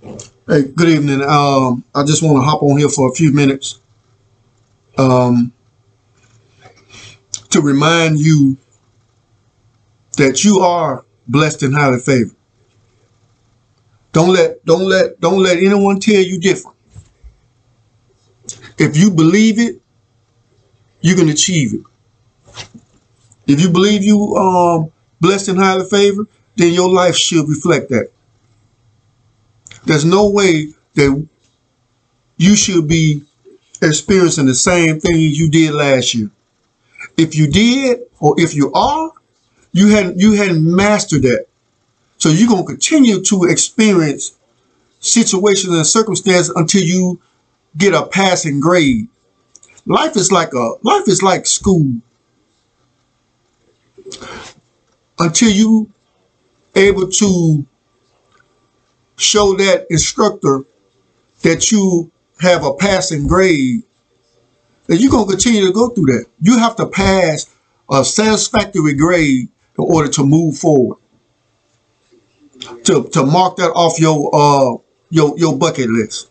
Hey, good evening. I just want to hop on here for a few minutes um, to remind you that you are blessed and highly favored. Don't let anyone tell you different. If you believe it, you can achieve it. If you believe you blessed and highly favored, then your life should reflect that. There's no way that you should be experiencing the same things you did last year. If you did, or if you are, you hadn't mastered that. So you're gonna continue to experience situations and circumstances until you get a passing grade. Life is like school until you able to show that instructor that you have a passing grade. That you're gonna continue to go through that. You have to pass a satisfactory grade in order to move forward. To mark that off your bucket list.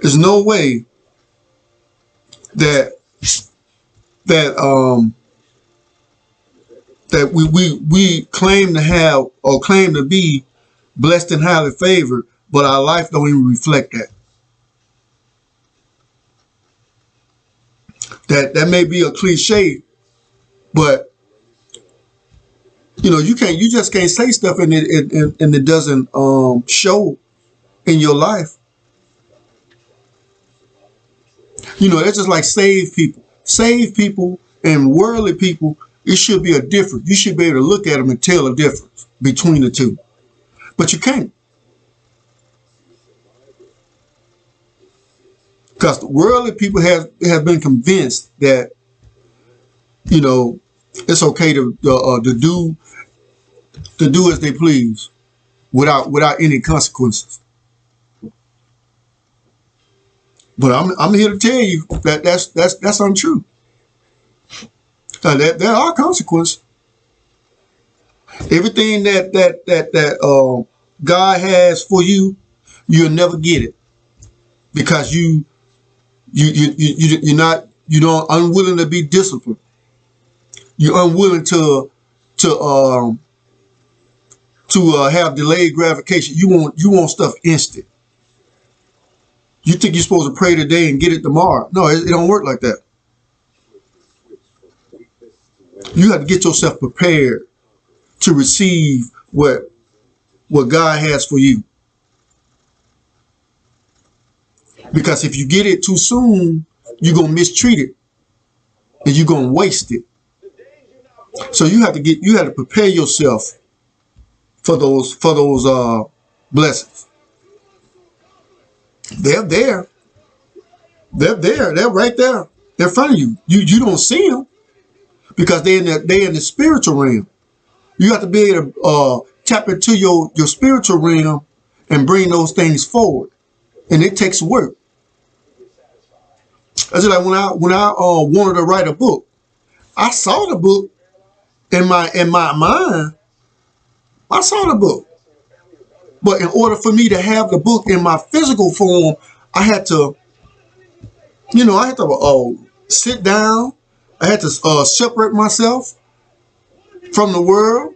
There's no way that that that we claim to have or claim to be blessed and highly favored, but our life don't even reflect that. That may be a cliche, but you just can't say stuff and it doesn't show in your life. It's just like saved people and worldly people. It should be a difference. You should be able to look at them and tell a difference between the two, but you can't, because the worldly people have been convinced that you know it's okay to do as they please without any consequences. But I'm here to tell you that that's untrue. There are consequences. Everything that God has for you, you'll never get it because you're not unwilling to be disciplined. You're unwilling to have delayed gratification. You want stuff instant. You think you're supposed to pray today and get it tomorrow? No, it don't work like that. You have to get yourself prepared to receive what God has for you. Because if you get it too soon, you're gonna mistreat it and you're gonna waste it. So you have to prepare yourself for those blessings. They're there. They're there. They're right there in front of you. You don't see them because they're in the spiritual realm. You have to be able to tap into your spiritual realm and bring those things forward, and it takes work. That's just like when I wanted to write a book. I saw the book in my mind. I saw the book, but in order for me to have the book in my physical form, I had to sit down. I had to separate myself from the world.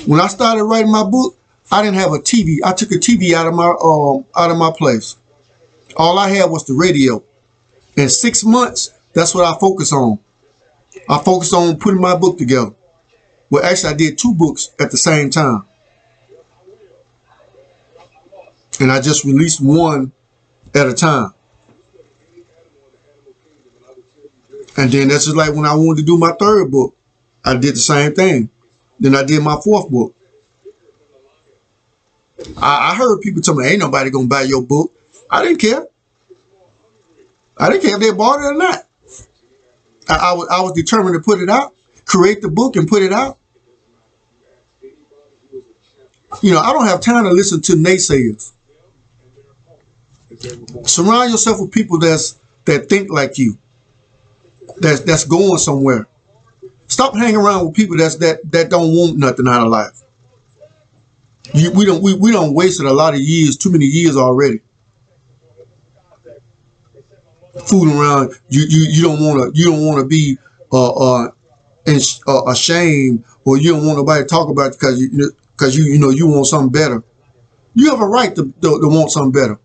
When I started writing my book, I didn't have a TV. I took a TV out of my place. All I had was the radio. In 6 months, that's what I focused on. I focused on putting my book together. Well, actually, I did two books at the same time, and I just released one at a time. And then that's just like when I wanted to do my third book, I did the same thing. Then I did my fourth book. I heard people tell me, "Ain't nobody gonna buy your book." I didn't care. I didn't care if they bought it or not. I was determined to put it out, create the book, and put it out. I don't have time to listen to naysayers. Surround yourself with people that think like you, that's going somewhere. Stop hanging around with people that don't want nothing out of life. We don't wasted a lot of years, too many years already, fooling around. You don't want to be ashamed, or you don't want nobody to talk about it because you want something better. You have a right to want something better.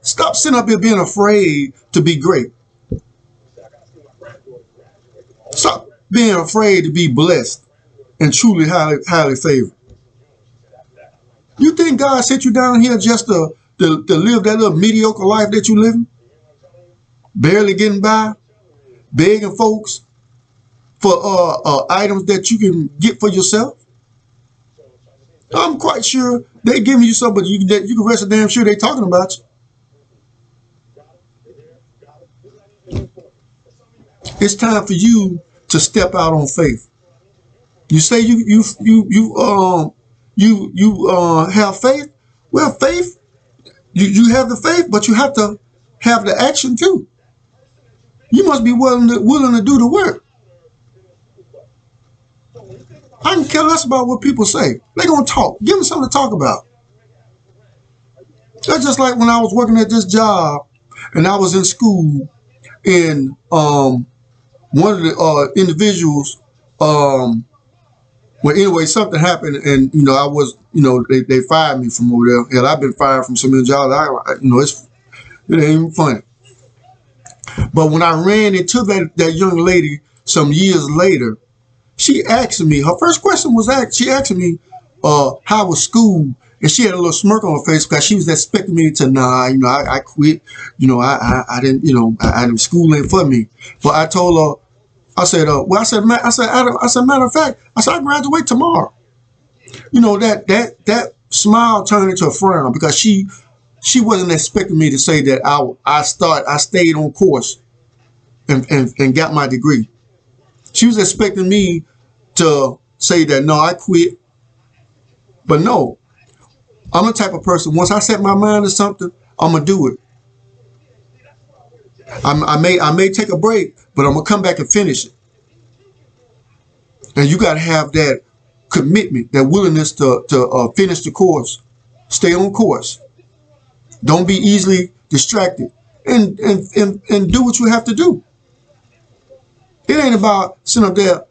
Stop sitting up here being afraid to be great. Stop being afraid to be blessed and truly highly favored. You think God sent you down here just to live that little mediocre life that you living? Barely getting by, begging folks for items that you can get for yourself? I'm quite sure they giving you something, but you can rest a damn sure they talking about you. It's time for you to step out on faith. You say you have faith. Well, faith, you have the faith, but you have to have the action too. You must be willing to do the work. I can care less about what people say. They're gonna talk. Give them something to talk about. That's just like when I was working at this job and I was in school, and one of the individuals, well, anyway, something happened, and I was, they fired me from over there. Hell, I've been fired from so many jobs. It ain't even funny. But when I ran into that young lady some years later, she asked me. Her first question was she asked me, how was school? And she had a little smirk on her face because she was expecting me to, I quit. I didn't, school ain't for me. But I told her, matter of fact, I graduate tomorrow. That smile turned into a frown because she wasn't expecting me to say that I stayed on course and got my degree. She was expecting me to say that, no, I quit. But no, I'm the type of person, once I set my mind to something, I'm going to do it. I may take a break, but I'm going to come back and finish it. And you got to have that commitment, that willingness to finish the course, stay on course. Don't be easily distracted, and do what you have to do. It ain't about sitting up there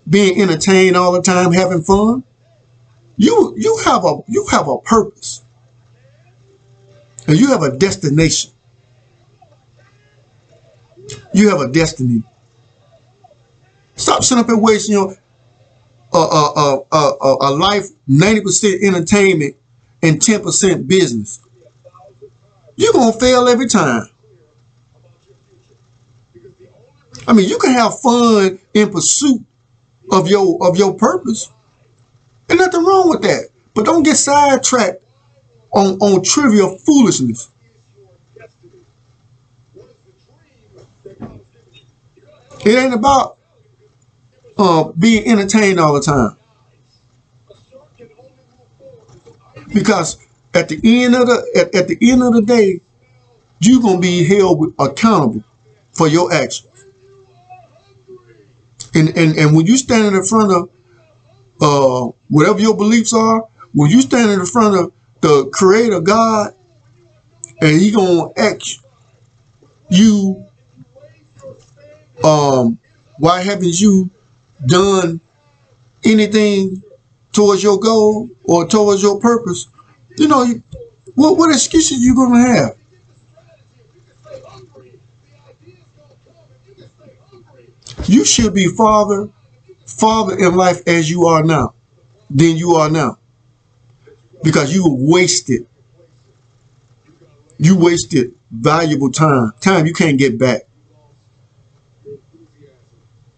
being entertained all the time, having fun. You have a purpose, and you have a destination. You have a destiny. Stop sitting up and wasting your a life 90% entertainment and 10% business. You're gonna fail every time. I mean, you can have fun in pursuit of your purpose. There's nothing wrong with that. But don't get sidetracked on trivial foolishness. It ain't about being entertained all the time. Because at the end of the day, you're gonna be held accountable for your actions. And when you standing in front of whatever your beliefs are, when you standing in front of the Creator God, and He gonna ask you, why haven't you done anything towards your goal or towards your purpose? What excuses you gonna have? You should be farther in life as you are now than you are now, because you wasted valuable time you can't get back,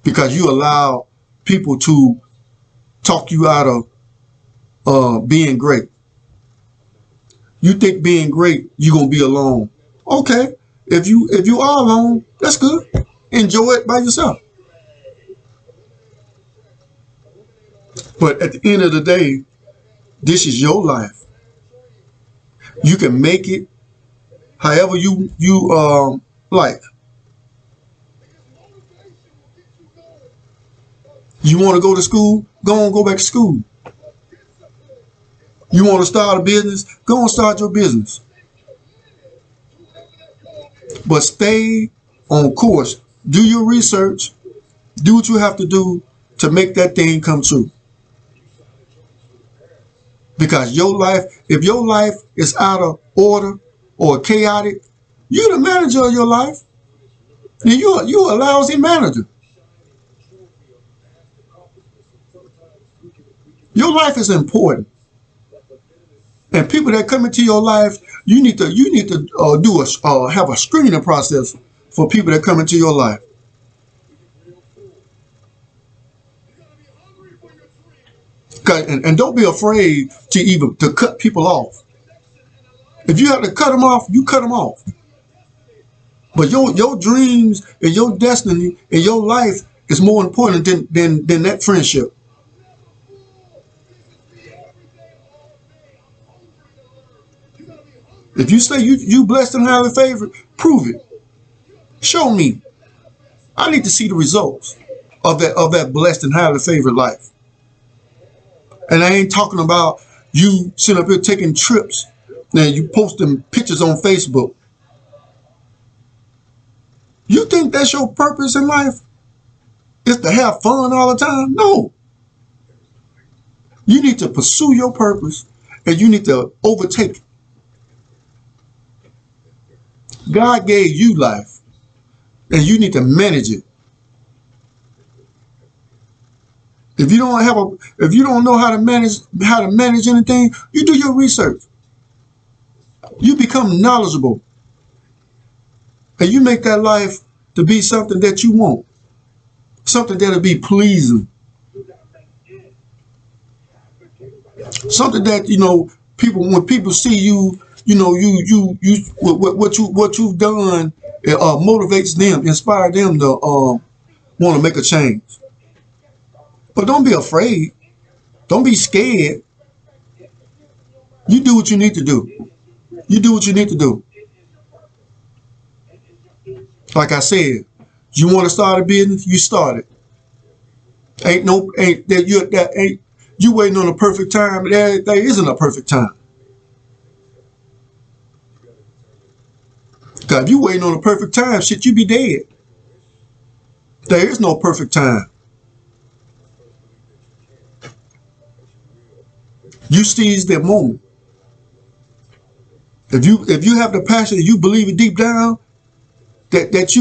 because you allow people to talk you out of being great. You think being great, you're gonna be alone. Okay, if you are alone, that's good. Enjoy it by yourself. But at the end of the day, this is your life. You can make it however you like. You want to go to school? Go back to school. You want to start a business? Go and start your business. But stay on course. Do your research. Do what you have to do to make that thing come true. Because your life, if your life is out of order or chaotic, you're the manager of your life. And you're a lousy manager. Your life is important. And people that come into your life, you need to have a screening process for people that come into your life. And don't be afraid to cut people off. If you have to cut them off, you cut them off. But your dreams and your destiny and your life is more important than that friendship. If you say you blessed and highly favored, prove it. Show me. I need to see the results of that blessed and highly favored life. And I ain't talking about you sitting up here taking trips and you posting pictures on Facebook. You think that's your purpose in life? Is to have fun all the time? No. You need to pursue your purpose and you need to overtake it. God gave you life and you need to manage it. If you don't know how to manage anything, you do your research. You become knowledgeable. And you make that life to be something that you want. Something that'll be pleasing. Something that, when people see you, what you've done, motivates them, inspire them to want to make a change. But don't be afraid. Don't be scared. You do what you need to do. You do what you need to do. Like I said, you want to start a business, you start it. You waiting on a perfect time. There isn't a perfect time. God, if you waiting on a perfect time, shit, you be dead. There is no perfect time. You seize that moment. If you have the passion and you believe it deep down that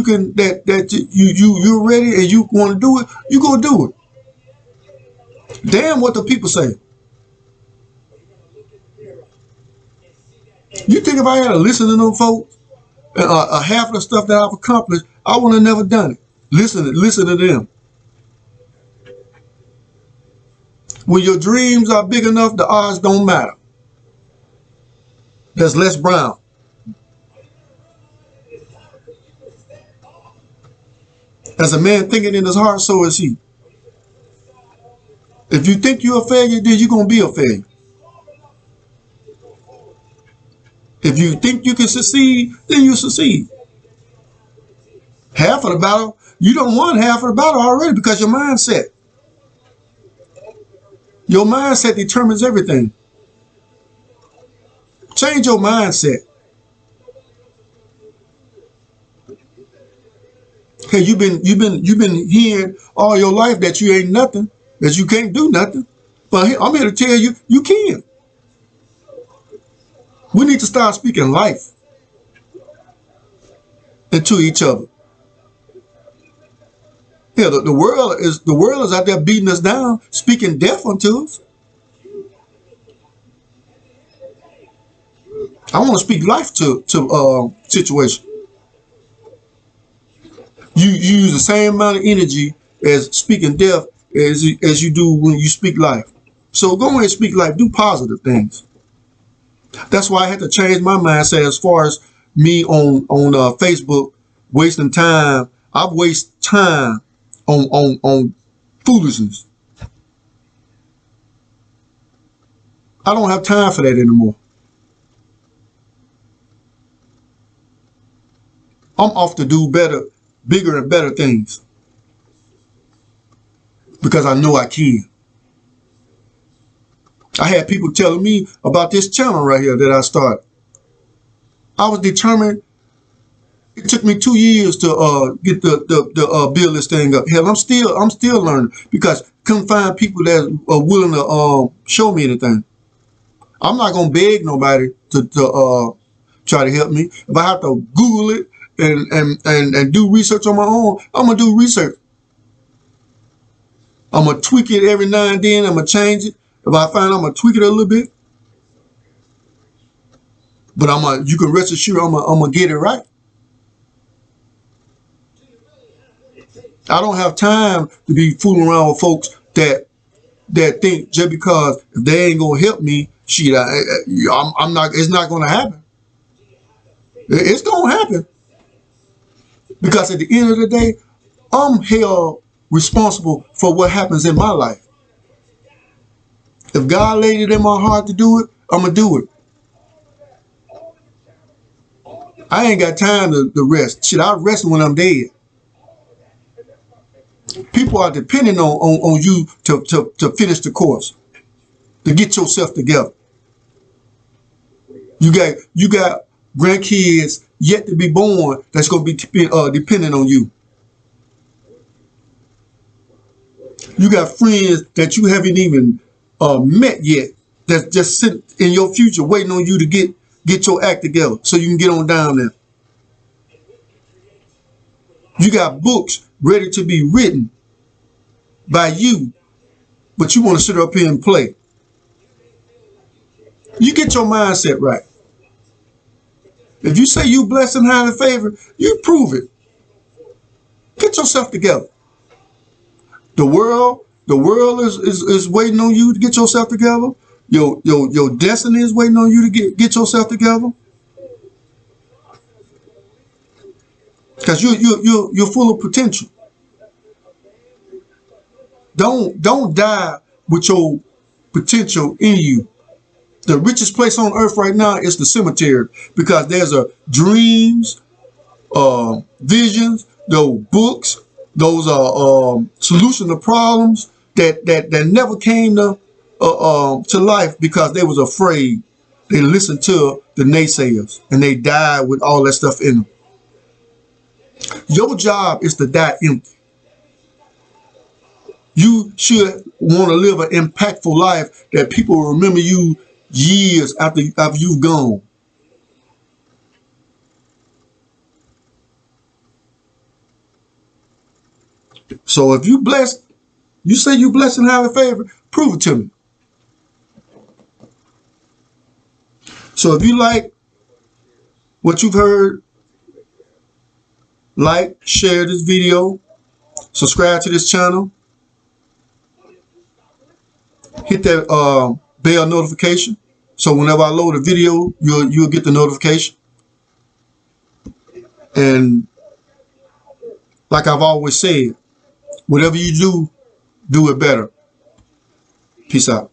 you're ready and you want to do it, you go do it. Damn what the people say. You think if I had to listen to them folks, half of the stuff that I've accomplished, I would have never done it. Listen to them. When your dreams are big enough, the odds don't matter. That's Les Brown. As a man thinking in his heart, so is he. If you think you're a failure, then you're going to be a failure. If you think you can succeed, then you succeed. Half of the battle, you don't won half of the battle already because your mindset. Your mindset determines everything. Change your mindset. Hey, you've been hearing all your life that you ain't nothing, that you can't do nothing. But I'm here to tell you, you can. We need to start speaking life into each other. Yeah, the world is out there beating us down, speaking death unto us. I want to speak life to situation. You use the same amount of energy as speaking death as you do when you speak life. So go ahead and speak life. Do positive things. That's why I had to change my mindset as far as me on Facebook wasting time. I waste time on foolishness. I don't have time for that anymore. I'm off to do better, bigger and better things because I know I can. I had people telling me about this channel right here that I started. I was determined. It took me 2 years to get the build this thing up. Hell, I'm still learning because couldn't find people that are willing to show me anything. I'm not gonna beg nobody to try to help me. If I have to Google it and do research on my own, I'm gonna do research. I'm gonna tweak it every now and then. I'm gonna change it. If I find I'm gonna tweak it a little bit, but you can rest assured I'm gonna get it right. I don't have time to be fooling around with folks that think just because if they ain't gonna help me, shit, I'm not. It's not gonna happen. It's gonna happen because at the end of the day, I'm held responsible for what happens in my life. If God laid it in my heart to do it, I'm gonna do it. I ain't got time to rest. Shit, I rest when I'm dead. People are depending on you to finish the course, to get yourself together. You got grandkids yet to be born that's gonna be depending on you. You got friends that you haven't even met yet that's just sitting in your future waiting on you to get your act together so you can get on down there. You got books ready to be written by you, but you want to sit up here and play. You get your mindset right. If you say you blessed and highly favored, you prove it. Get yourself together. The world is waiting on you to get yourself together. Your destiny is waiting on you to get yourself together. Because you're full of potential. Don't die with your potential in you. The richest place on earth right now is the cemetery because there's dreams, visions, those books, those solution to problems that never came to life because they was afraid. They listened to the naysayers and they died with all that stuff in them. Your job is to die empty. You should want to live an impactful life that people will remember you years after you've gone. So if you blessed, you say you blessed and highly favored, prove it to me. So if you like what you've heard, like, share this video, subscribe to this channel, hit that bell notification. So whenever I load a video, you'll get the notification. And like I've always said, whatever you do, do it better. Peace out.